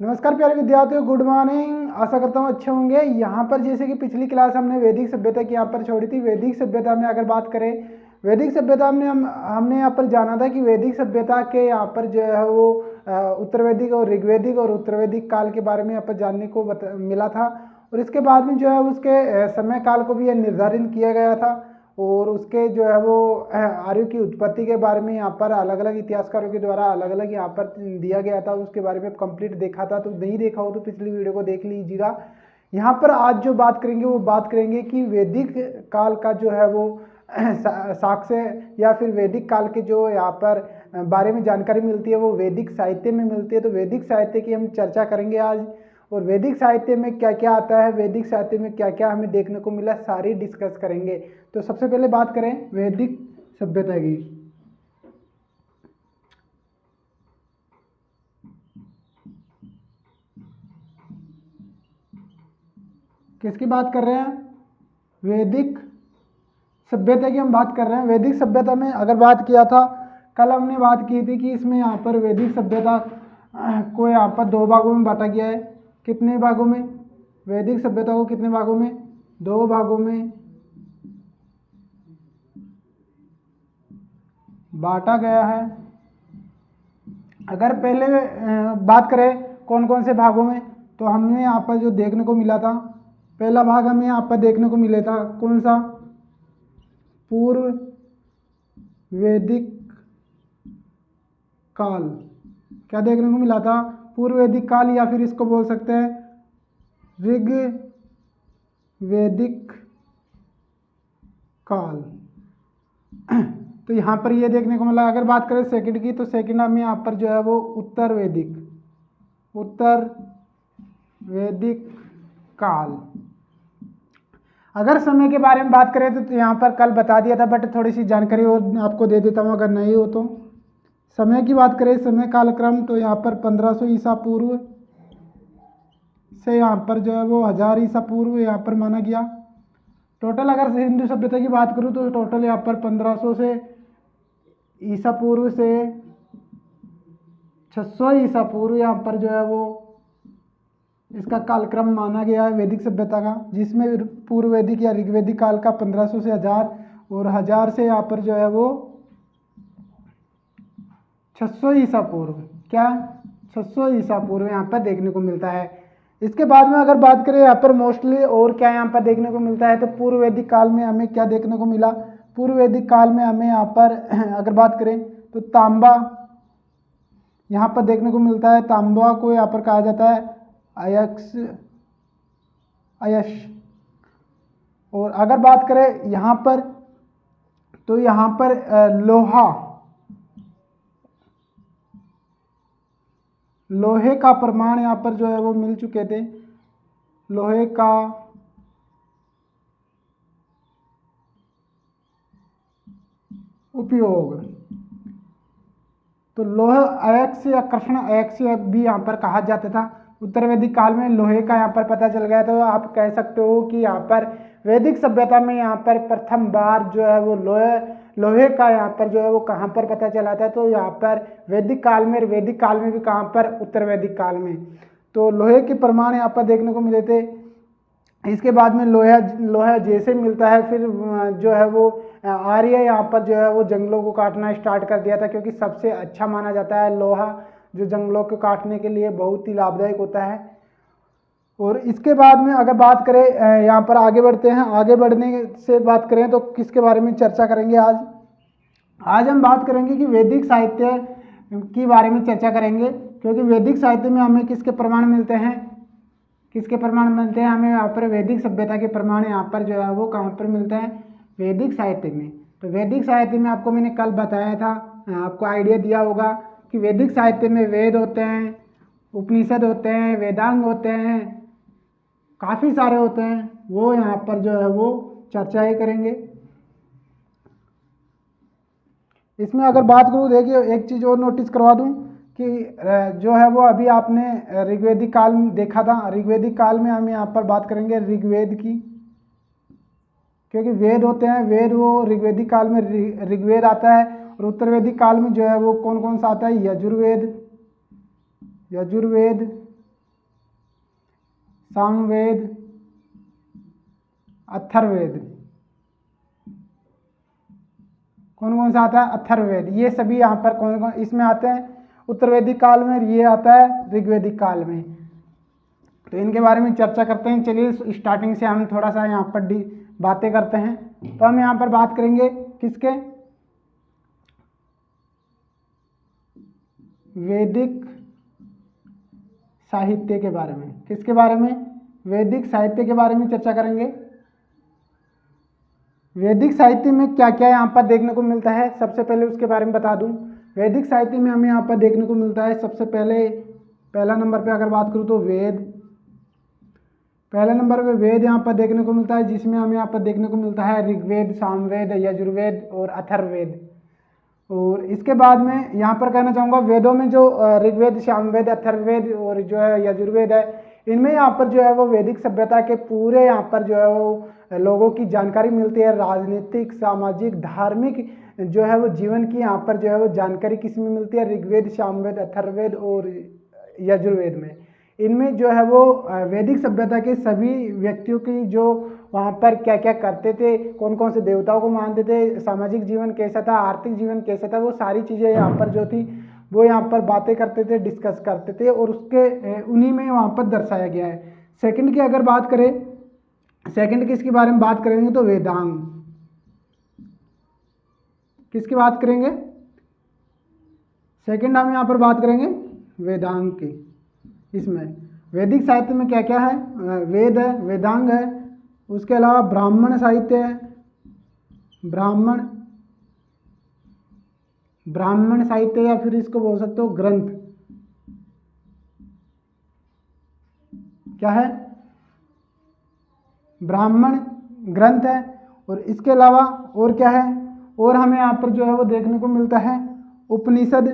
नमस्कार प्यारे विद्यार्थियों, गुड मॉर्निंग। आशा करता हूँ अच्छे होंगे। यहाँ पर जैसे कि पिछली क्लास हमने वैदिक सभ्यता की यहाँ पर छोड़ी थी। वैदिक सभ्यता में अगर बात करें, वैदिक सभ्यता में हमने यहाँ पर जाना था कि वैदिक सभ्यता के यहाँ पर जो है वो उत्तर वैदिक और ऋग्वैदिक और उत्तर वैदिक काल के बारे में यहाँ पर जानने को मिला था। और इसके बाद में जो है उसके समय काल को भी निर्धारित किया गया था। और उसके जो है वो आर्य की उत्पत्ति के बारे में यहाँ पर अलग अलग इतिहासकारों के द्वारा अलग अलग यहाँ पर दिया गया था। उसके बारे में कंप्लीट देखा था, तो नहीं देखा हो तो पिछली वीडियो को देख लीजिएगा। यहाँ पर आज जो बात करेंगे वो बात करेंगे कि वैदिक काल का जो है वो साक्ष्य या फिर वैदिक काल के जो यहाँ पर बारे में जानकारी मिलती है वो वैदिक साहित्य में मिलती है। तो वैदिक साहित्य की हम चर्चा करेंगे आज। और वैदिक साहित्य में क्या क्या आता है, वैदिक साहित्य में क्या क्या हमें देखने को मिला, सारी डिस्कस करेंगे। तो सबसे पहले बात करें वैदिक सभ्यता की। किसकी बात कर रहे हैं? वैदिक सभ्यता की हम बात कर रहे हैं। वैदिक सभ्यता में अगर बात किया था, कल हमने बात की थी कि इसमें यहाँ पर वैदिक सभ्यता को यहाँ पर दो भागों में बांटा गया है। कितने भागों में? वैदिक सभ्यता को कितने भागों में? दो भागों में बांटा गया है। अगर पहले बात करें कौन कौन से भागों में, तो हमने यहाँ पर जो देखने को मिला था, पहला भाग हमें यहाँ पर देखने को मिला था कौन सा? पूर्व वैदिक काल। क्या देखने को मिला था? पूर्व वैदिक काल, या फिर इसको बोल सकते हैं ऋग वैदिक काल। तो यहाँ पर ये देखने को मिला। अगर बात करें सेकंड की, तो सेकंड हमें यहाँ पर जो है वो उत्तर वैदिक काल। अगर समय के बारे में बात करें तो यहाँ पर कल बता दिया था, बट थोड़ी सी जानकारी और आपको दे देता हूँ अगर नहीं हो तो। समय की बात करें, समय कालक्रम, तो यहाँ पर 1500 ईसा पूर्व से यहाँ पर जो है वो 1000 ईसा पूर्व यहाँ पर माना गया। टोटल अगर हिंदू सभ्यता की बात करूँ तो टोटल यहाँ पर 1500 से ईसा पूर्व से 600 ईसा पूर्व यहाँ पर जो है वो इसका कालक्रम माना गया है वैदिक सभ्यता का, जिसमें पूर्व वैदिक या ऋग्वैदिक काल का 1500 से 1000 और 1000 से यहाँ पर जो है वो 600 ईसा पूर्व, क्या 600 ईसा पूर्व यहाँ पर देखने को मिलता है। इसके बाद में अगर बात करें यहाँ पर मोस्टली और क्या यहाँ पर देखने को मिलता है, तो पूर्व वैदिक काल में हमें क्या देखने को मिला? पूर्व वैदिक काल में हमें यहाँ पर अगर बात करें तो तांबा यहाँ पर देखने को मिलता है। तांबा को यहाँ पर कहा जाता है अयश। और अगर बात करें यहाँ पर, तो यहाँ पर लोहे का प्रमाण यहाँ पर जो है वो मिल चुके थे। लोहे का उपयोग, तो लोह अयस्क या कृष्ण अयस्क भी यहाँ पर कहा जाता था। उत्तर वैदिक काल में लोहे का यहाँ पर पता चल गया। तो आप कह सकते हो कि यहाँ पर वैदिक सभ्यता में यहाँ पर प्रथम बार जो है वो लोहे का यहाँ पर जो है वो कहाँ पर पता चला था? तो यहाँ पर वैदिक काल में। वैदिक काल में भी कहाँ पर? उत्तर वैदिक काल में। तो लोहे के प्रमाण यहाँ पर देखने को मिले थे। इसके बाद में लोहा जैसे मिलता है, फिर जो है वो आर्य यहाँ पर जो है वो जंगलों को काटना स्टार्ट कर दिया था, क्योंकि सबसे अच्छा माना जाता है लोहा, जो जंगलों को काटने के लिए बहुत ही लाभदायक होता है। और इसके बाद में अगर बात करें, यहाँ पर आगे बढ़ते हैं। आगे बढ़ने से बात करें तो किसके बारे में चर्चा करेंगे आज? आज हम बात करेंगे कि वैदिक साहित्य के बारे में चर्चा करेंगे, क्योंकि वैदिक साहित्य में हमें किसके प्रमाण मिलते हैं? किसके प्रमाण मिलते हैं हमें? यहाँ पर वैदिक सभ्यता के प्रमाण यहाँ पर जो है वो कहाँ पर मिलते हैं? वैदिक साहित्य में। तो वैदिक साहित्य में आपको मैंने कल बताया था, आपको आइडिया दिया होगा कि वैदिक साहित्य में वेद होते हैं, उपनिषद होते हैं, वेदांग होते हैं, काफ़ी सारे होते हैं। वो यहाँ पर जो है वो चर्चा ही करेंगे। इसमें अगर बात करूँ, देखिए एक चीज़ और नोटिस करवा दूँ कि जो है वो अभी आपने ऋग्वैदिक काल में देखा था। ऋग्वैदिक काल में हम यहाँ पर बात करेंगे ऋग्वेद की, क्योंकि वेद होते हैं, वेद वो ऋग्वैदिक काल में ऋग्वेद आता है। और उत्तर वैदिक काल में जो है वो कौन कौन सा आता है? यजुर्वेद सामवेद, अथर्ववेद। कौन कौन सा आता है? अथर्ववेद। ये सभी यहाँ पर कौन कौन इसमें आते हैं? उत्तरवैदिक काल में। ये आता है ऋग्वैदिक काल में। तो इनके बारे में चर्चा करते हैं। चलिए स्टार्टिंग से हम थोड़ा सा यहाँ पर बातें करते हैं। तो हम यहाँ पर बात करेंगे किसके? वैदिक साहित्य के बारे में। किसके बारे में? वैदिक साहित्य के बारे में चर्चा करेंगे। वैदिक साहित्य में क्या क्या यहाँ पर देखने को मिलता है, सबसे पहले उसके बारे में बता दूं। वैदिक साहित्य में हमें यहाँ पर देखने को मिलता है, सबसे पहले पहला नंबर पे अगर बात करूँ तो वेद। पहले नंबर पे वेद यहाँ पर देखने को मिलता है, जिसमें हमें यहाँ पर देखने को मिलता है ऋग्वेद, सामवेद, यजुर्वेद और अथर्ववेद। और इसके बाद में यहाँ पर कहना चाहूँगा, वेदों में जो ऋग्वेद, सामवेद, अथर्ववेद और जो है यजुर्वेद है, इनमें यहाँ पर जो है वो वैदिक सभ्यता के पूरे यहाँ पर जो है वो लोगों की जानकारी मिलती है। राजनीतिक, सामाजिक, धार्मिक जो है वो जीवन की यहाँ पर जो है वो जानकारी किसमें मिलती है? ऋग्वेद, सामवेद, अथर्ववेद और यजुर्वेद में। इनमें जो है वो वैदिक सभ्यता के सभी व्यक्तियों की जो वहाँ पर क्या क्या करते थे, कौन कौन से देवताओं को मानते थे, सामाजिक जीवन कैसा था, आर्थिक जीवन कैसा था, वो सारी चीज़ें यहाँ पर जो थी वो यहाँ पर बातें करते थे, डिस्कस करते थे, और उसके उन्हीं में वहाँ पर दर्शाया गया है। सेकंड की अगर बात करें, सेकंड किसके बारे में बात करेंगे तो वेदांग। किसकी बात करेंगे? सेकंड हम यहाँ पर बात करेंगे वेदांग की। इसमें वैदिक साहित्य में क्या क्या है? वेद है, वेदांग है, उसके अलावा ब्राह्मण साहित्य है, ब्राह्मण साहित्य या फिर इसको बोल सकते हो ग्रंथ। क्या है? ब्राह्मण ग्रंथ है। और इसके अलावा और क्या है? और हमें यहाँ पर जो है वो देखने को मिलता है उपनिषद।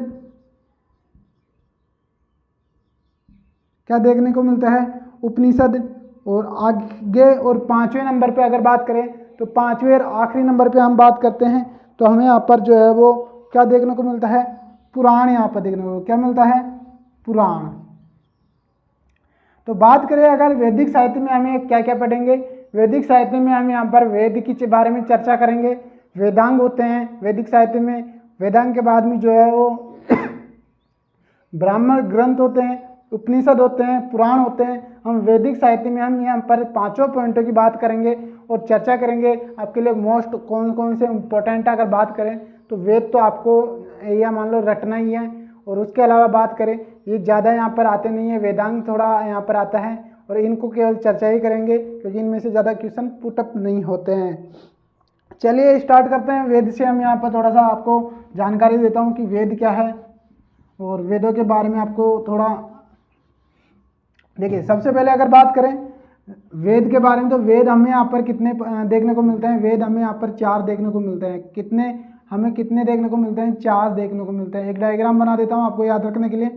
क्या देखने को मिलता है? उपनिषद। और आगे और पांचवें नंबर पे अगर बात करें तो पांचवें और आखिरी नंबर पे हम बात करते हैं तो हमें यहाँ पर जो है वो क्या देखने को मिलता है? पुराण। यहाँ पर देखने को क्या मिलता है? पुराण। तो बात करें अगर वैदिक साहित्य में हमें क्या क्या पढ़ेंगे, वैदिक साहित्य में हम यहाँ पर वेद के बारे में चर्चा करेंगे। वेदांग होते हैं वैदिक साहित्य में। वेदांग के बाद में जो है वो ब्राह्मण ग्रंथ होते हैं, उपनिषद होते हैं, पुराण होते हैं। हम वैदिक साहित्य में हम यहाँ पर पांचों पॉइंटों की बात करेंगे और चर्चा करेंगे। आपके लिए मोस्ट कौन कौन से इम्पोर्टेंट अगर बात करें तो वेद तो आपको या मान लो रटना ही है। और उसके अलावा बात करें, ये ज़्यादा यहाँ पर आते नहीं है, वेदांग थोड़ा यहाँ पर आता है और इनको केवल चर्चा ही करेंगे क्योंकि इनमें से ज़्यादा क्वेश्चन पुटअप नहीं होते हैं। चलिए स्टार्ट करते हैं वेद से। हम यहाँ पर थोड़ा सा आपको जानकारी देता हूँ कि वेद क्या है और वेदों के बारे में आपको थोड़ा देखिए। सबसे पहले अगर बात करें वेद के बारे में तो वेद हमें यहाँ पर कितने देखने को मिलते हैं? वेद हमें यहाँ पर 4 देखने को मिलते हैं। कितने हमें कितने देखने को मिलते हैं? 4 देखने को मिलते हैं। एक डायग्राम बना देता हूँ आपको याद रखने के लिए।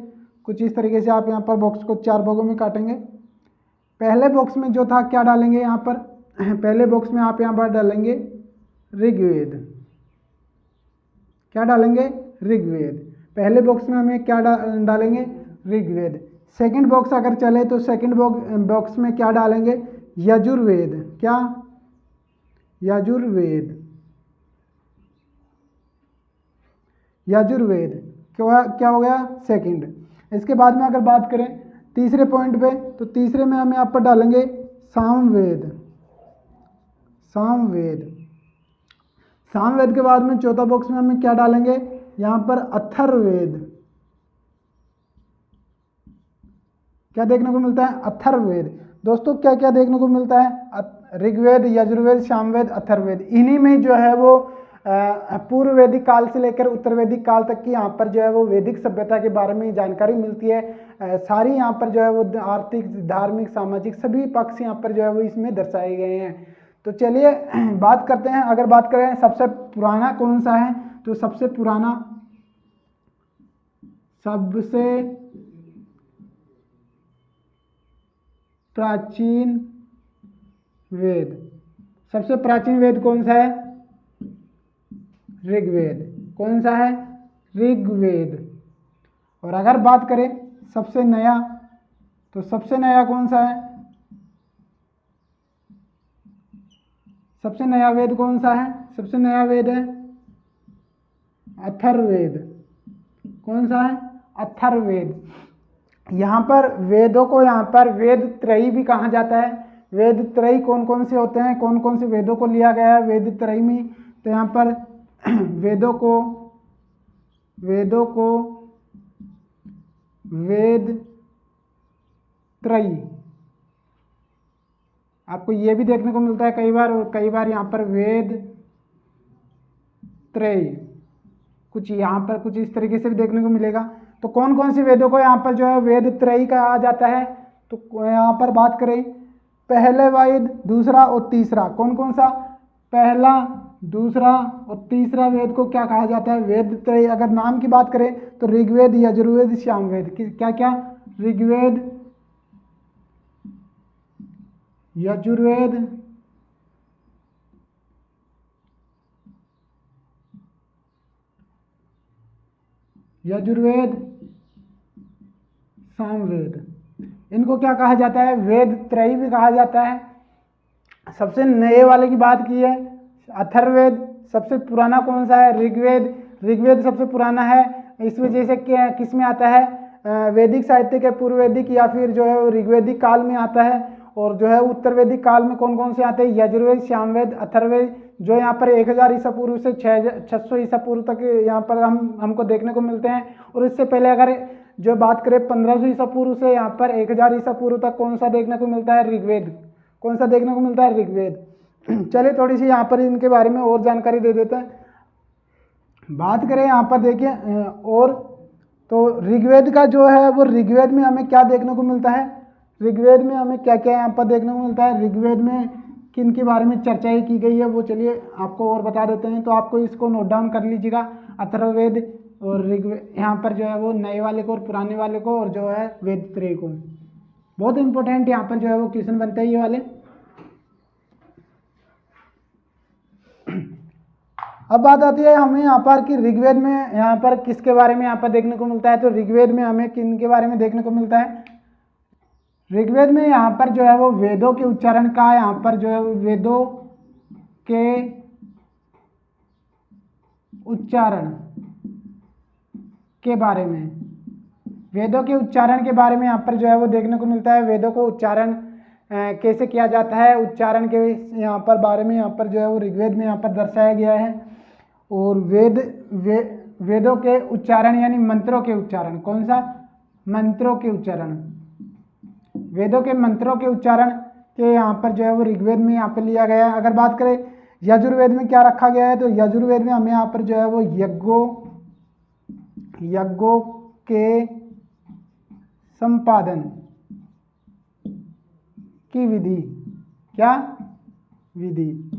कुछ इस तरीके से आप यहाँ पर बॉक्स को 4 भागों में काटेंगे। पहले बॉक्स में जो था क्या डालेंगे यहाँ पर? पहले बॉक्स में आप यहाँ पर डालेंगे ऋग्वेद। क्या डालेंगे? ऋग्वेद। पहले बॉक्स में हमें क्या डालेंगे? ऋग्वेद। सेकंड बॉक्स अगर चले तो सेकंड बॉक्स में क्या डालेंगे? यजुर्वेद। क्या? यजुर्वेद। यजुर्वेद क्या हो गया? सेकंड। इसके बाद में अगर बात करें तीसरे पॉइंट पे तो तीसरे में हम यहाँ पर डालेंगे सामवेद। सामवेद। सामवेद के बाद में चौथा बॉक्स में हमें क्या डालेंगे? यहाँ पर अथर्ववेद। क्या देखने को मिलता है? अथर्ववेद। दोस्तों क्या क्या देखने को मिलता है? ऋग्वेद, यजुर्वेद, सामवेद, अथर्ववेद। इन्हीं में जो है वो पूर्व वैदिक काल से लेकर उत्तर वैदिक काल तक की यहाँ पर जो है वो वैदिक सभ्यता के बारे में जानकारी मिलती है। सारी यहाँ पर जो है वो आर्थिक, धार्मिक, सामाजिक सभी पक्ष यहाँ पर जो है वो इसमें दर्शाए गए हैं। तो चलिए बात करते हैं। अगर बात करें सबसे पुराना कौन सा है तो सबसे प्राचीन वेद, सबसे प्राचीन वेद कौन सा है? ऋग्वेद। कौन सा है? ऋग्वेद। और अगर बात करें सबसे नया तो सबसे नया कौन सा है? सबसे नया वेद कौन सा है? सबसे नया वेद है अथर्ववेद। कौन सा है? अथर्ववेद। यहाँ पर वेदों को यहाँ पर वेद त्रयी भी कहा जाता है। वेद त्रयी कौन कौन से होते हैं, कौन कौन से वेदों को लिया गया है वेद त्रयी में? तो यहाँ पर वेदों को वेद त्रयी आपको ये भी देखने को मिलता है कई बार, और कई बार यहाँ पर वेद त्रयी कुछ यहाँ पर कुछ इस तरीके से भी देखने को मिलेगा। तो कौन कौन से वेदों को यहाँ पर जो है वेद त्रयी कहा जाता है? तो यहाँ पर बात करें पहले वेद, दूसरा और तीसरा, कौन कौन सा? पहला, दूसरा और तीसरा वेद को क्या कहा जाता है? वेद त्रयी। अगर नाम की बात करें तो ऋग्वेद, यजुर्वेद, सामवेद। क्या क्या? ऋग्वेद, यजुर्वेद, सामवेद। इनको क्या कहा जाता है? वेद त्रयी भी कहा जाता है। सबसे नए वाले की बात की है अथर्ववेद। सबसे पुराना कौन सा है? ऋग्वेद। ऋग्वेद सबसे पुराना है। इस वजह से किस में आता है? वैदिक साहित्य के पूर्व वैदिक या फिर जो है ऋग्वेदिक काल में आता है। और जो है उत्तर वैदिक काल में कौन कौन से आते हैं? यजुर्वेद, सामवेद, अथर्ववेद, जो यहाँ पर 1000 ईसा पूर्व से 600 ईसा पूर्व तक यहाँ पर हमको देखने को मिलते हैं। और इससे पहले अगर जो बात करें 1500 ईसा पूर्व से यहाँ पर 1000 ईसा पूर्व तक कौन सा देखने को मिलता है? ऋग्वेद। कौन सा देखने को मिलता है? ऋग्वेद। चलिए थोड़ी सी यहाँ पर इनके बारे में और जानकारी दे देते हैं। बात करें यहाँ पर देखिए और तो ऋग्वेद का जो है वो ऋग्वेद में हमें क्या देखने को मिलता है? ऋग्वेद में हमें क्या क्या यहाँ पर देखने को मिलता है? ऋग्वेद में किन के बारे में चर्चाएं की गई है वो चलिए आपको और बता देते हैं। तो आपको इसको नोट डाउन कर लीजिएगा, अथर्ववेद और ऋग्वेद, यहाँ पर जो है वो नए वाले को और पुराने वाले को, और जो है वेद त्रयी को। बहुत इंपॉर्टेंट यहाँ पर जो है वो क्वेश्चन बनते हैं ये वाले। अब बात आती है हमें यहाँ पर कि ऋग्वेद में यहाँ पर किसके बारे में यहाँ पर देखने को मिलता है? तो ऋग्वेद में हमें किन के बारे में देखने को मिलता है? ऋग्वेद में यहाँ पर जो है वो वेदों के उच्चारण का, यहाँ पर जो है वेदों के उच्चारण के बारे में, वेदों के उच्चारण के बारे में यहाँ पर जो है वो देखने को मिलता है। वेदों को उच्चारण कैसे किया जाता है, उच्चारण के यहाँ पर बारे में यहाँ पर जो है वो ऋग्वेद में यहाँ पर दर्शाया गया है। और वेदों के उच्चारण यानी मंत्रों के उच्चारण, कौन सा? मंत्रों के उच्चारण। वेदों के मंत्रों के उच्चारण के यहाँ पर जो है वो ऋग्वेद में यहाँ पर लिया गया है। अगर बात करें यजुर्वेद में क्या रखा गया है, तो यजुर्वेद में हमें यहाँ पर जो है वो यज्ञों के संपादन की विधि, क्या विधि?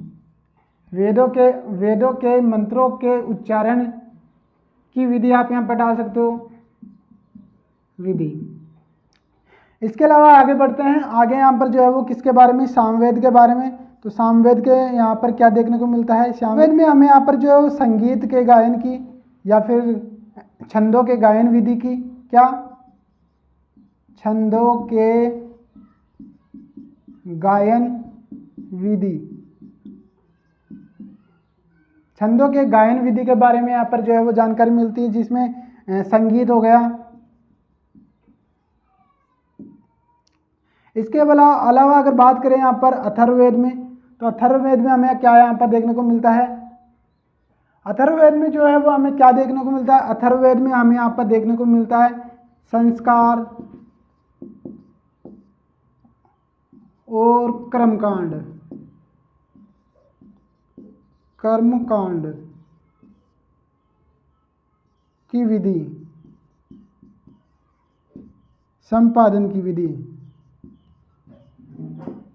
वेदों के मंत्रों के उच्चारण की विधि आप यहाँ पर डाल सकते हो, विधि। इसके अलावा आगे बढ़ते हैं। आगे यहाँ पर जो है वो किसके बारे में? सामवेद के बारे में। तो सामवेद के यहाँ पर क्या देखने को मिलता है? सामवेद में हमें यहाँ पर जो है वो संगीत के गायन की या फिर छंदों के गायन विधि की, क्या? छंदों के गायन विधि। छंदों के गायन विधि के बारे में यहाँ पर जो है वो जानकारी मिलती है, जिसमें संगीत हो गया। इसके अलावा अगर बात करें यहाँ पर अथर्ववेद में, तो अथर्ववेद में हमें क्या यहाँ पर देखने को मिलता है? अथर्ववेद में जो है वो हमें क्या देखने को मिलता है? अथर्ववेद में हमें यहाँ पर देखने को मिलता है संस्कार और कर्मकांड की विधि, संपादन की विधि।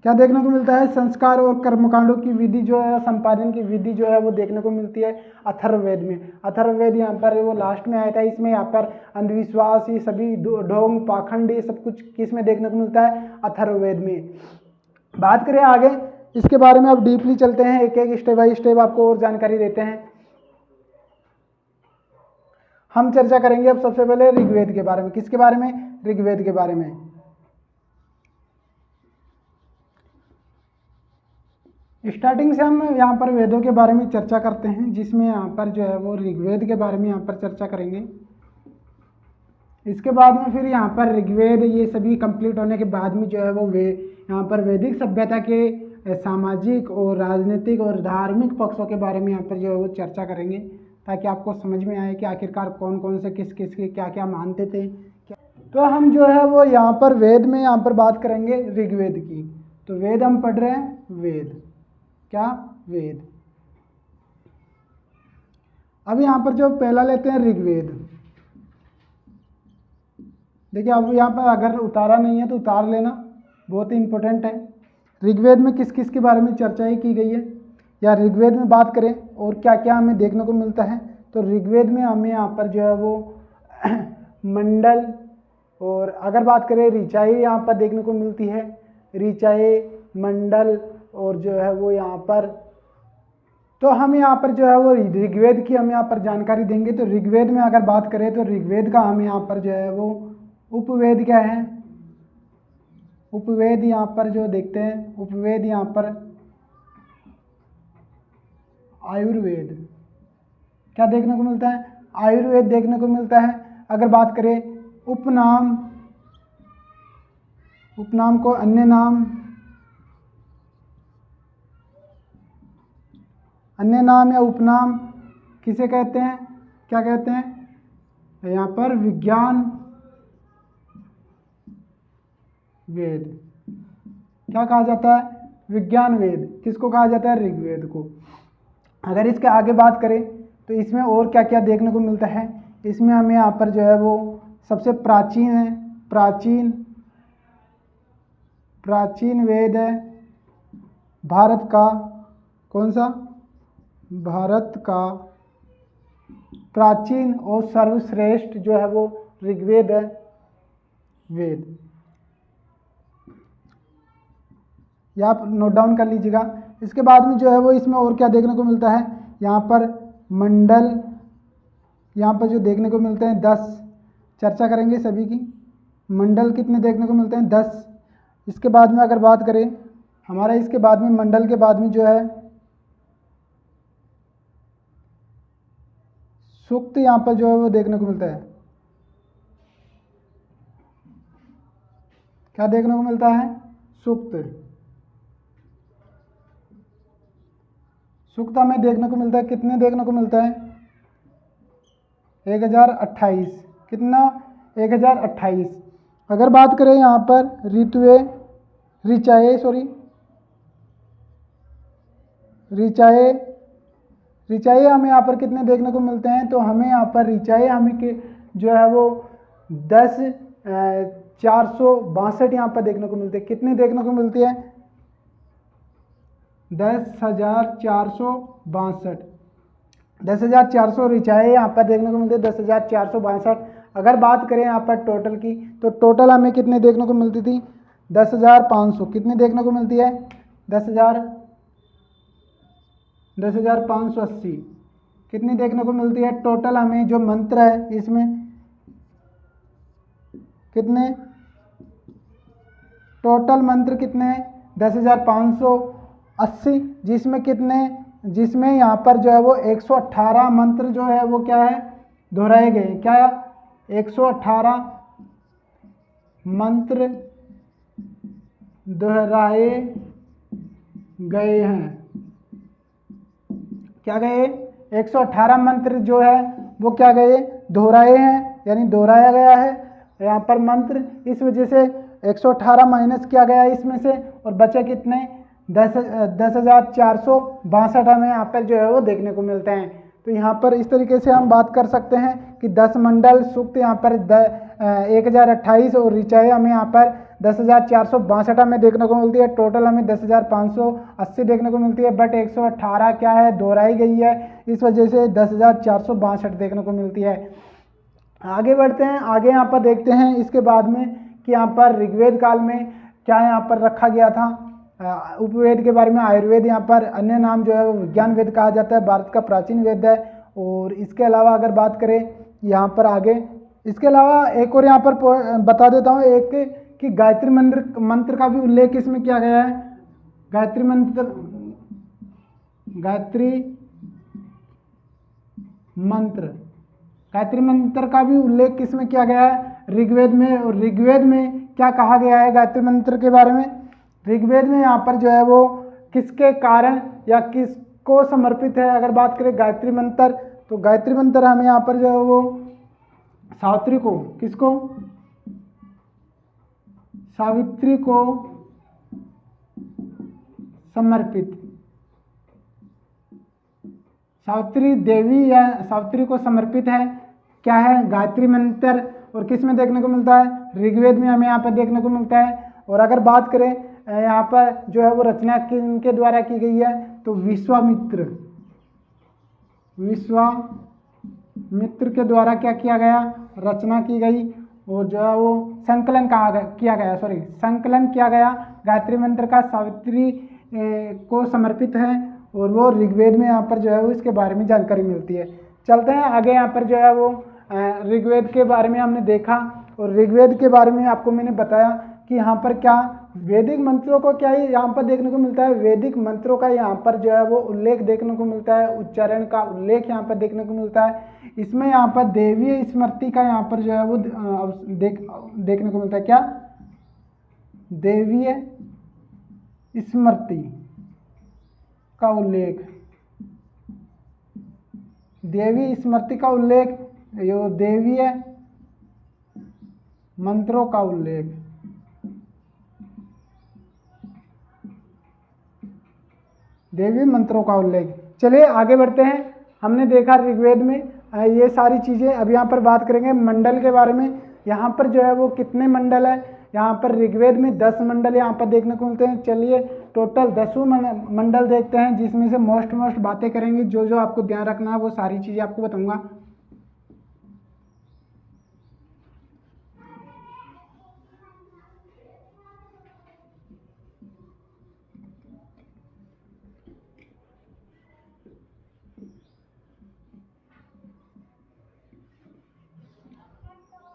क्या देखने को मिलता है? संस्कार और कर्मकांडों की विधि जो है, संपादन की विधि जो है वो देखने को मिलती है अथर्ववेद में। अथर्ववेद यहाँ पर वो लास्ट में आया था। इसमें यहाँ पर अंधविश्वास, ये सभी ढोंग पाखंड, ये सब कुछ किस में देखने को मिलता है? अथर्ववेद में। बात करें आगे इसके बारे में, अब डीपली चलते हैं, एक एक स्टेप बाय स्टेप आपको और जानकारी देते हैं। हम चर्चा करेंगे अब सबसे पहले ऋग्वेद के बारे में। किसके बारे में? ऋग्वेद के बारे में। स्टार्टिंग से हम यहाँ पर वेदों के बारे में चर्चा करते हैं, जिसमें यहाँ पर जो है वो ऋग्वेद के बारे में यहाँ पर चर्चा करेंगे। इसके बाद में फिर यहाँ पर ऋग्वेद ये सभी कंप्लीट होने के बाद में जो है वो यहाँ पर वैदिक सभ्यता के सामाजिक और राजनीतिक और धार्मिक पक्षों के बारे में यहाँ पर जो है वो चर्चा करेंगे, ताकि आपको समझ में आए कि आखिरकार कौन कौन से किस किस के क्या क्या मानते थे। तो हम जो है वो यहाँ पर वेद में यहाँ पर बात करेंगे ऋग्वेद की। तो वेद हम पढ़ रहे हैं, वेद क्या, वेद। अब यहाँ पर जो पहला लेते हैं ऋग्वेद। देखिए अब यहाँ पर अगर उतारा नहीं है तो उतार लेना, बहुत ही इंपॉर्टेंट है। ऋग्वेद में किस किस के बारे में चर्चाएं की गई है, या ऋग्वेद में बात करें और क्या क्या हमें देखने को मिलता है। तो ऋग्वेद में हमें यहाँ पर जो है वो मंडल, और अगर बात करें ऋचाएँ यहाँ पर देखने को मिलती है, ऋचाएँ, मंडल, और जो है वो यहाँ पर, तो हम यहाँ पर जो है वो ऋग्वेद की हम यहाँ पर जानकारी देंगे। तो ऋग्वेद में अगर बात करें तो ऋग्वेद का हम यहाँ पर जो है वो उपवेद क्या है, उपवेद यहाँ पर जो देखते हैं, उपवेद यहाँ पर आयुर्वेद क्या देखने को मिलता है, आयुर्वेद देखने को मिलता है। अगर बात करें उपनाम, उपनाम को अन्य नाम, अन्य नाम या उपनाम किसे कहते हैं, क्या कहते हैं, यहाँ पर विज्ञान वेद क्या कहा जाता है, विज्ञान वेद। किसको कहा जाता है, ऋग्वेद को। अगर इसके आगे बात करें तो इसमें और क्या क्या देखने को मिलता है। इसमें हमें यहाँ पर जो है वो सबसे प्राचीन है, प्राचीन वेद है भारत का, कौन सा, भारत का प्राचीन और सर्वश्रेष्ठ जो है वो ऋग्वेद है, वेद। या आप नोट डाउन कर लीजिएगा। इसके बाद में जो है वो इसमें और क्या देखने को मिलता है, यहाँ पर मंडल, यहाँ पर जो देखने को मिलते हैं 10, चर्चा करेंगे सभी की। मंडल कितने देखने को मिलते हैं, 10। इसके बाद में अगर बात करें हमारा, इसके बाद में मंडल के बाद में जो है सूक्त यहाँ पर जो है वो देखने को मिलता है। क्या देखने को मिलता है, सूक्त। सूक्त हमें देखने को मिलता है, कितने देखने को मिलता है, 1028। कितना, 1028। अगर बात करें यहाँ पर ऋचाएँ हमें यहाँ पर कितने देखने को मिलते हैं। तो हमें यहाँ पर ऋचाएँ हमें के जो है वो 10,462 यहाँ पर देखने को मिलते हैं। कितने देखने को मिलती है, 10,462। 10,400 ऋचाएँ यहाँ पर देखने को मिलती है, 10,462। अगर बात करें यहाँ पर टोटल की, तो टोटल हमें कितने देखने को मिलती थी, 10,500। कितनी देखने को मिलती है, 10,580। कितनी देखने को मिलती है टोटल हमें जो मंत्र है इसमें, कितने टोटल मंत्र कितने हैं, 10,580। जिसमें कितने, जिसमें यहाँ पर जो है वो 118 मंत्र जो है वो क्या है, दोहराए गए। क्या, 118 मंत्र दोहराए गए हैं। क्या गए, 118 मंत्र जो है वो क्या गए, दोहराए हैं, यानी दोहराया गया है यहाँ पर मंत्र। इस वजह से 118 माइनस किया गया इसमें से, और बचे कितने, 10,462 हमें यहाँ पर जो है वो देखने को मिलते हैं। तो यहाँ पर इस तरीके से हम बात कर सकते हैं कि 10 मंडल सूक्त यहाँ पर 1028, और ऋचाएँ हमें यहाँ पर 10,462 हमें देखने को मिलती है। टोटल हमें 10,580 देखने को मिलती है, बट 118 क्या है, दोहराई गई है, इस वजह से 10,462 देखने को मिलती है। आगे बढ़ते हैं, आगे यहाँ पर देखते हैं इसके बाद में कि यहाँ पर ऋग्वेद काल में क्या यहाँ पर रखा गया था। उपवेद के बारे में आयुर्वेद, यहाँ पर अन्य नाम जो है वो विज्ञान वेद कहा जाता है, भारत का प्राचीन वेद है। और इसके अलावा अगर बात करें यहाँ पर आगे, इसके अलावा एक और यहाँ पर बता देता हूँ एक, कि गायत्री मंत्र का भी उल्लेख इसमें किया गया है। गायत्री मंत्र गायत्री मंत्र। गायत्री मंत्र का भी उल्लेख किसमें किया गया है? ऋग्वेद में। और ऋग्वेद में क्या कहा गया है गायत्री मंत्र के बारे में? ऋग्वेद में यहाँ पर जो है वो किसके कारण या किसको समर्पित है? अगर बात करें गायत्री मंत्र, तो गायत्री मंत्र हमें यहाँ पर जो है वो सावित्री को, किसको? सावित्री को समर्पित, सावित्री देवी या सावित्री को समर्पित है। क्या है? गायत्री मंत्र। और किस में देखने को मिलता है? ऋग्वेद में हमें यहाँ पर देखने को मिलता है। और अगर बात करें यहाँ पर जो है वो रचना किनके द्वारा की गई है? तो विश्वामित्र, विश्वामित्र के द्वारा क्या किया गया? रचना की गई। और जो है वो संकलन किया गया, संकलन किया गया गायत्री मंत्र का, सावित्री को समर्पित है। और वो ऋग्वेद में यहाँ पर जो है वो इसके बारे में जानकारी मिलती है। चलते हैं आगे। यहाँ पर जो है वो ऋग्वेद के बारे में हमने देखा, और ऋग्वेद के बारे में आपको मैंने बताया कि यहाँ पर क्या वैदिक मंत्रों को क्या ही यहाँ पर देखने को मिलता है? वैदिक मंत्रों का यहाँ पर जो है वो उल्लेख देखने को मिलता है, उच्चारण का उल्लेख यहाँ पर देखने को मिलता है। इसमें यहाँ पर देवीय स्मृति का यहाँ पर जो है वो देखने को मिलता है। क्या? देवीय स्मृति का उल्लेख, देवी स्मृति का उल्लेख, यो देवीय मंत्रों का उल्लेख, देवी मंत्रों का उल्लेख। चलिए आगे बढ़ते हैं। हमने देखा ऋग्वेद में ये सारी चीजें। अब यहाँ पर बात करेंगे मंडल के बारे में। यहाँ पर जो है वो कितने मंडल है? यहाँ पर ऋग्वेद में 10 मंडल यहाँ पर देखने को मिलते हैं। चलिए टोटल 10 मंडल देखते हैं, जिसमें से मोस्ट बातें करेंगे। जो जो आपको ध्यान रखना है वो सारी चीजें आपको बताऊंगा।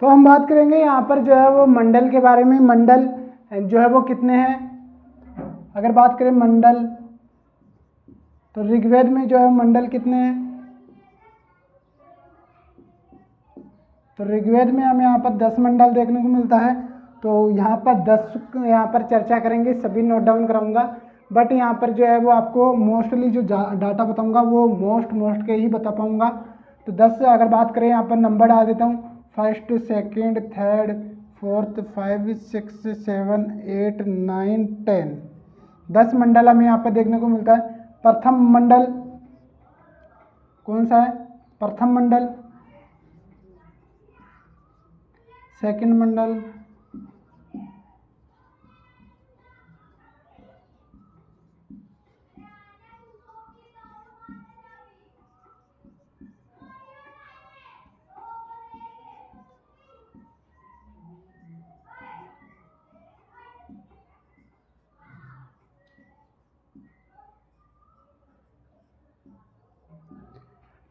तो हम बात करेंगे यहाँ पर जो है वो मंडल के बारे में। मंडल जो है वो कितने हैं? अगर बात करें मंडल, तो ऋग्वेद में जो है मंडल कितने हैं? तो ऋग्वेद में हमें यहाँ पर 10 मंडल देखने को मिलता है। तो यहाँ पर 10 यहाँ पर चर्चा करेंगे, सभी नोट डाउन कराऊंगा। बट यहाँ पर जो है वो आपको मोस्टली जो डाटा बताऊंगा वो मोस्ट के ही बता पाऊंगा। तो 10 से अगर बात करें, यहाँ पर नंबर डाल देता हूँ। फर्स्ट, सेकंड, थर्ड, फोर्थ, 5, 6, 7, 8, 9, 10, 10 मंडल हमें यहाँ पर देखने को मिलता है। प्रथम मंडल कौन सा है? प्रथम मंडल, सेकंड मंडल,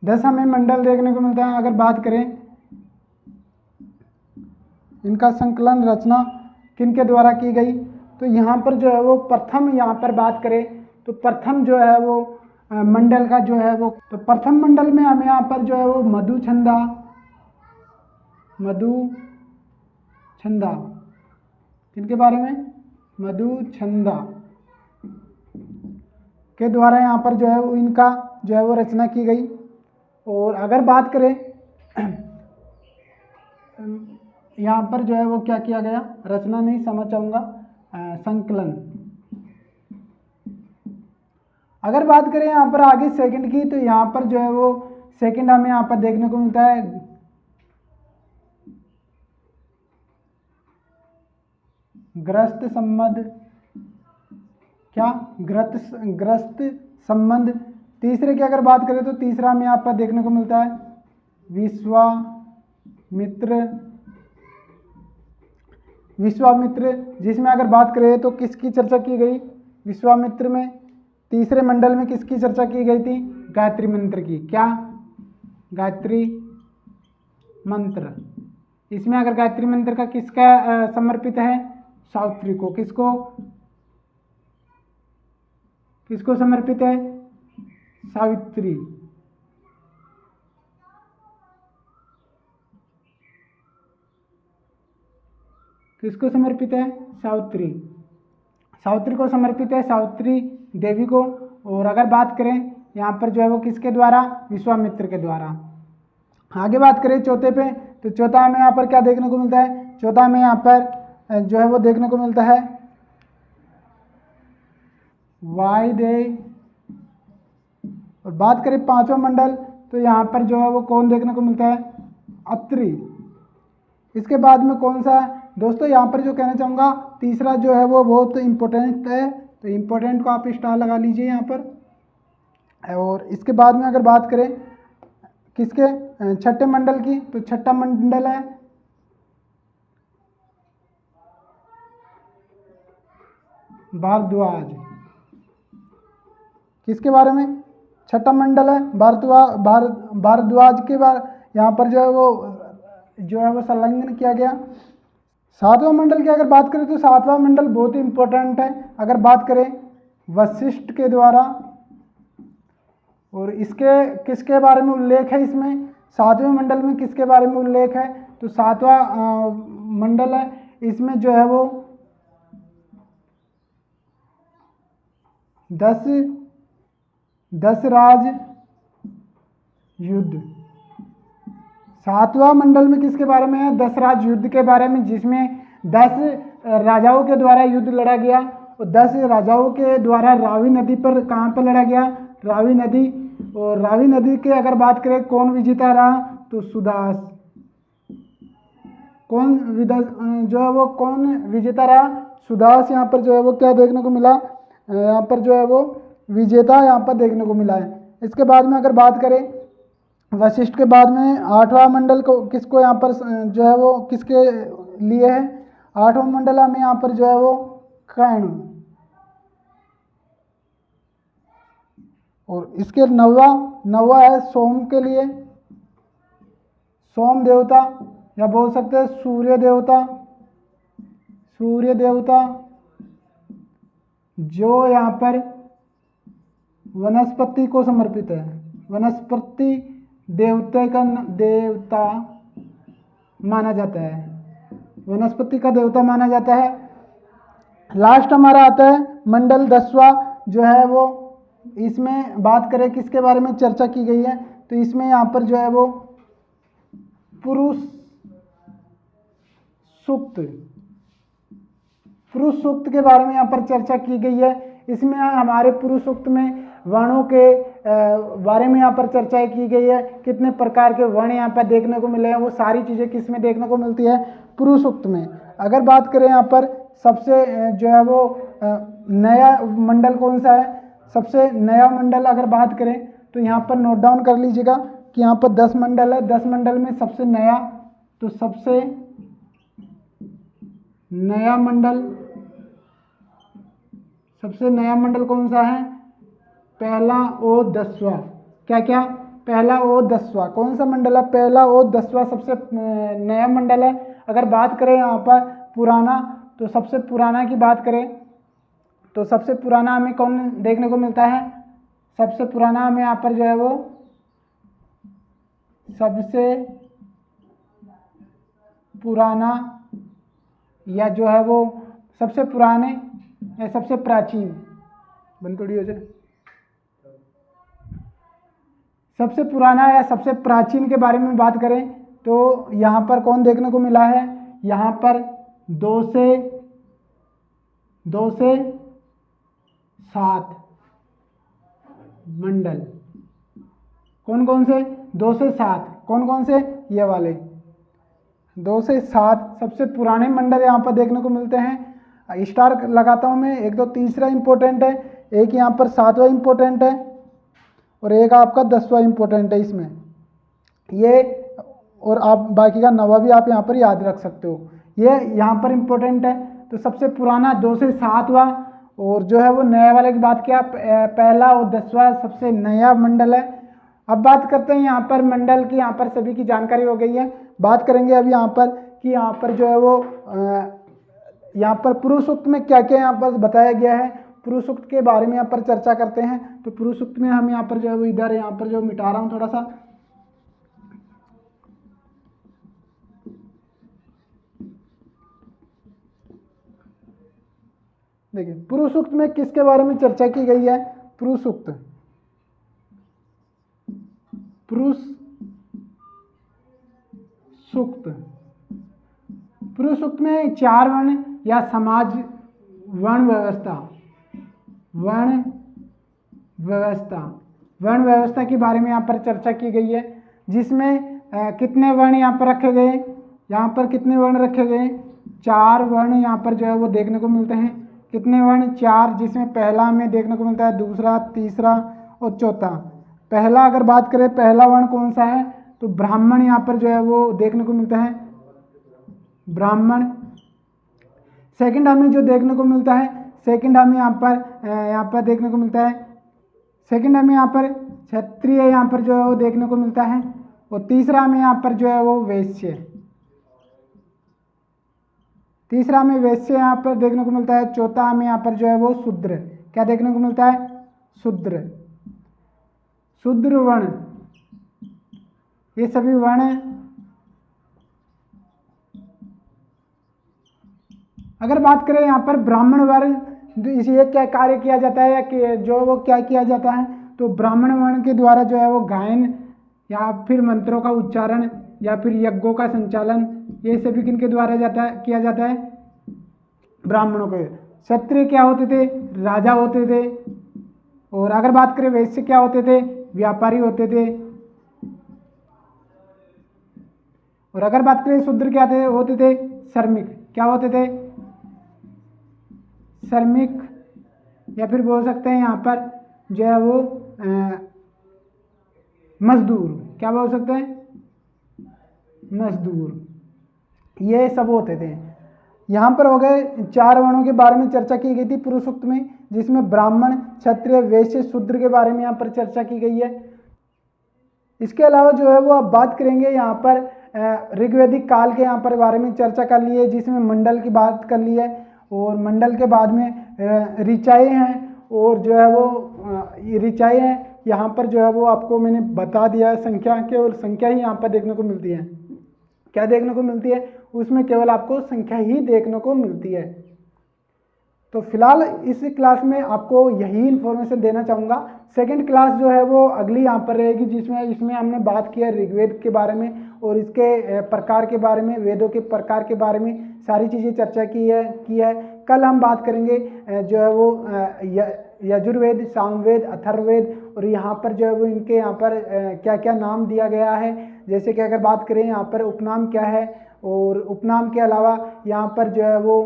दस हमें मंडल देखने को मिलता है। अगर बात करें इनका संकलन रचना किनके द्वारा की गई, तो यहाँ पर जो है वो प्रथम, यहाँ पर बात करें तो प्रथम जो है वो मंडल का जो है वो, तो प्रथम मंडल में हमें यहाँ पर जो है वो मधुछंदा किनके बारे में? मधुछंदा के द्वारा यहाँ पर जो है वो इनका जो है वो रचना की गई। और अगर बात करें यहाँ पर जो है वो क्या किया गया? रचना नहीं, समझ चाहूँगा, संकलन। अगर बात करें यहाँ पर आगे सेकंड की, तो यहाँ पर जो है वो सेकंड हमें यहाँ पर देखने को मिलता है ग्रस्त संबंध। क्या? ग्रस्त संबंध। तीसरे की अगर बात करें तो तीसरा हमें यहाँ पर देखने को मिलता है विश्वामित्र, जिसमें अगर बात करें तो किसकी चर्चा की गई? विश्वामित्र में। तीसरे मंडल में किसकी चर्चा की गई थी? गायत्री मंत्र की। क्या? गायत्री मंत्र। इसमें अगर गायत्री मंत्र का किसका समर्पित है? सावित्री को। किसको समर्पित है? सावित्री। किसको समर्पित है? सावित्री। सावित्री को समर्पित है, सावित्री देवी को। और अगर बात करें यहाँ पर जो है वो किसके द्वारा? विश्वामित्र के द्वारा। आगे बात करें चौथे पे, तो चौथा हमें यहाँ पर क्या देखने को मिलता है? चौथा हमें यहाँ पर जो है वो देखने को मिलता है वायुदेव। और बात करें पांचवा मंडल, तो यहाँ पर जो है वो कौन देखने को मिलता है? अत्रि। इसके बाद में कौन सा है दोस्तों? यहाँ पर जो कहना चाहूँगा, तीसरा जो है वो बहुत इम्पोर्टेंट है, तो इम्पोर्टेंट को आप स्टार लगा लीजिए यहाँ पर। और इसके बाद में अगर बात करें किसके? छठे मंडल की, तो छठा मंडल है भारद्वाज। किसके बारे में? छठा मंडल है भारद्वाज के बारे, यहाँ पर जो है वो संलग्न किया गया। सातवां मंडल की अगर बात करें, तो सातवां मंडल बहुत ही इंपॉर्टेंट है। अगर बात करें वशिष्ठ के द्वारा, और इसके किसके बारे में उल्लेख है? इसमें सातवें मंडल में किसके बारे में उल्लेख है? तो सातवां मंडल है, इसमें जो है वो 10 राज युद्ध। सातवां मंडल में किसके बारे में है? 10 राज युद्ध के बारे में, जिसमें 10 राजाओं के द्वारा युद्ध लड़ा गया। और 10 राजाओं के द्वारा रावी नदी पर कहाँ पर लड़ा गया? रावी नदी। और रावी नदी के अगर बात करें कौन विजेता रहा? तो सुदास। कौन विजेता रहा? सुदास। यहाँ पर जो है वो क्या देखने को मिला? यहाँ पर जो है वो विजेता यहाँ पर देखने को मिला है। इसके बाद में अगर बात करें वशिष्ठ के बाद में आठवां मंडल को किसको यहाँ पर जो है वो किसके लिए है? आठवां मंडल हमें यहाँ पर जो है वो कर्ण। और इसके नौवा है सोम के लिए, सोम देवता, या बोल सकते हैं सूर्य देवता, जो यहाँ पर वनस्पति को समर्पित है। वनस्पति देवता माना जाता है, वनस्पति का देवता माना जाता है। लास्ट हमारा आता है मंडल 10वां, जो है वो इसमें बात करें किसके बारे में चर्चा की गई है? तो इसमें यहाँ पर जो है वो पुरुष सूक्त के बारे में यहाँ पर चर्चा की गई है। इसमें हमारे पुरुष सूक्त में वर्णों के बारे में यहाँ पर चर्चा की गई है। कितने प्रकार के वर्ण यहाँ पर देखने को मिले हैं, वो सारी चीज़ें किस में देखने को मिलती है? पुरुष सूक्त में। अगर बात करें यहाँ पर सबसे जो है वो नया मंडल कौन सा है? सबसे नया मंडल अगर बात करें तो यहाँ पर नोट डाउन कर लीजिएगा कि यहाँ पर 10 मंडल है। 10 मंडल में सबसे नया, तो सबसे नया मंडल कौन सा है? पहला और 10वां। क्या? पहला और 10वां। कौन सा मंडल है? पहला और 10वां सबसे नया मंडल है। अगर बात करें यहाँ पर पुराना, तो सबसे पुराना की बात करें तो सबसे पुराना हमें कौन देखने को मिलता है? सबसे पुराना हमें यहाँ पर जो है वो सबसे पुराना, या जो है वो सबसे पुराने या सबसे प्राचीन, बंद थोड़ी हो जाए, सबसे पुराना या सबसे प्राचीन के बारे में बात करें तो यहाँ पर कौन देखने को मिला है? यहाँ पर 2 से 7 मंडल। कौन से? 2 से 7। कौन से? ये वाले 2 से 7 सबसे पुराने मंडल यहाँ पर देखने को मिलते हैं। स्टार लगाता हूँ मैं। एक तो तीसरा इंपॉर्टेंट है, एक यहाँ पर 7वां इंपॉर्टेंट है, और एक आपका 10वां इंपॉर्टेंट है इसमें ये। और आप बाकी का 9वां भी आप यहाँ पर याद रख सकते हो। ये यहाँ पर इंपॉर्टेंट है। तो सबसे पुराना 2 से 7वां, और जो है वो नया वाले की बात किया, पहला और 10वां सबसे नया मंडल है। अब बात करते हैं यहाँ पर मंडल की। यहाँ पर सभी की जानकारी हो गई है। बात करेंगे अब यहाँ पर कि यहाँ पर जो है वो यहाँ पर पुरुष सूक्त में क्या क्या यहाँ पर बताया गया है। पुरुष सूक्त के बारे में यहाँ पर चर्चा करते हैं। तो पुरुष सूक्त में हम यहाँ पर जो है वो इधर यहाँ पर जो मिटा रहा हूँ थोड़ा सा। देखिए पुरुष सूक्त में किसके बारे में चर्चा की गई है? पुरुष सूक्त, पुरुष सूक्त, पुरुष सूक्त में 4 वर्ण या समाज वर्ण व्यवस्था, वर्ण व्यवस्था, वर्ण व्यवस्था के बारे में यहाँ पर चर्चा की गई है, जिसमें कितने वर्ण यहाँ पर रखे गए? यहाँ पर कितने वर्ण रखे गए? 4 वर्ण यहाँ पर जो है वो देखने को मिलते हैं। कितने वर्ण? 4, जिसमें पहला हमें देखने को मिलता है, दूसरा, तीसरा और चौथा। पहला अगर बात करें, पहला वर्ण कौन सा है? तो ब्राह्मण यहाँ पर जो है वो देखने को मिलता है, ब्राह्मण। सेकंड हमें जो देखने को मिलता है, सेकंड हमें यहाँ पर देखने को मिलता है, सेकंड हमें यहाँ पर क्षत्रिय यहाँ पर जो है वो देखने को मिलता है। और तीसरा हमें यहाँ पर जो है वो वैश्य, तीसरा हमें वैश्य यहाँ पर देखने को मिलता है। चौथा हमें यहाँ पर जो है वो शूद्र, क्या देखने को मिलता है? शूद्र, शूद्र वर्ण। ये सभी वर्ण अगर बात करें यहाँ पर ब्राह्मण वर्ण, इसे क्या कार्य किया जाता है या कि जो वो क्या किया जाता है? तो ब्राह्मण वर्ण के द्वारा जो है वो गायन या फिर मंत्रों का उच्चारण या फिर यज्ञों का संचालन, ये सभी किनके द्वारा किया जाता है? ब्राह्मणों के। क्षत्रिय क्या होते थे? राजा होते थे। और अगर बात करें वैश्य क्या होते थे? व्यापारी होते थे। और अगर बात करें शूद्र क्या होते थे? श्रमिक, क्या होते थे? श्रमिक, या फिर बोल सकते हैं यहाँ पर जो है वो मजदूर, क्या बोल सकते हैं? मजदूर, ये सब होते थे। यहाँ पर हो गए 4 वर्णों के बारे में चर्चा की गई थी पुरुष सूक्त में, जिसमें ब्राह्मण, क्षत्रिय, वैश्य, शूद्र के बारे में यहाँ पर चर्चा की गई है। इसके अलावा जो है वो अब बात करेंगे यहाँ पर ऋग्वैदिक काल के यहाँ पर बारे में चर्चा कर ली है, जिसमें मंडल की बात कर ली है। और मंडल के बाद में ऋचाएँ हैं, और जो है वो ऋचाएँ हैं यहाँ पर जो है वो आपको मैंने बता दिया है, संख्या केवल संख्या ही यहाँ पर देखने को मिलती है। क्या देखने को मिलती है? उसमें केवल आपको संख्या ही देखने को मिलती है। तो फिलहाल इस क्लास में आपको यही इन्फॉर्मेशन देना चाहूँगा। सेकंड क्लास जो है वो अगली यहाँ पर रहेगी, जिसमें इसमें हमने बात किया ऋग्वेद के बारे में और इसके प्रकार के बारे में, वेदों के प्रकार के बारे में सारी चीज़ें चर्चा की है। कल हम बात करेंगे जो है वो यजुर्वेद, सामवेद, अथर्ववेद, और यहाँ पर जो है वो इनके यहाँ पर क्या क्या नाम दिया गया है। जैसे कि अगर बात करें यहाँ पर उपनाम क्या है, और उपनाम के अलावा यहाँ पर जो है वो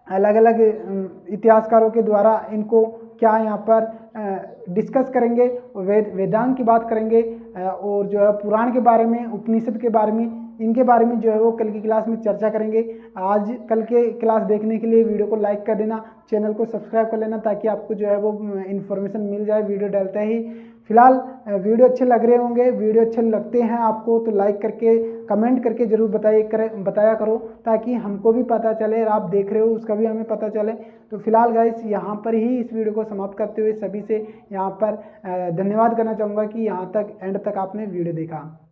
अलग अलग इतिहासकारों के द्वारा इनको क्या यहाँ पर डिस्कस करेंगे। वेदांत की बात करेंगे, और जो है पुराण के बारे में, उपनिषद के बारे में, इनके बारे में जो है वो कल की क्लास में चर्चा करेंगे। आज कल के क्लास देखने के लिए वीडियो को लाइक कर देना, चैनल को सब्सक्राइब कर लेना, ताकि आपको जो है वो इन्फॉर्मेशन मिल जाए वीडियो डालते ही। फिलहाल वीडियो अच्छे लग रहे होंगे, वीडियो अच्छे लगते हैं आपको तो लाइक करके, कमेंट करके ज़रूर बताया करो, ताकि हमको भी पता चले और आप देख रहे हो उसका भी हमें पता चले। तो फिलहाल गाइस यहाँ पर ही इस वीडियो को समाप्त करते हुए सभी से यहाँ पर धन्यवाद करना चाहूँगा कि यहाँ तक एंड तक आपने वीडियो देखा।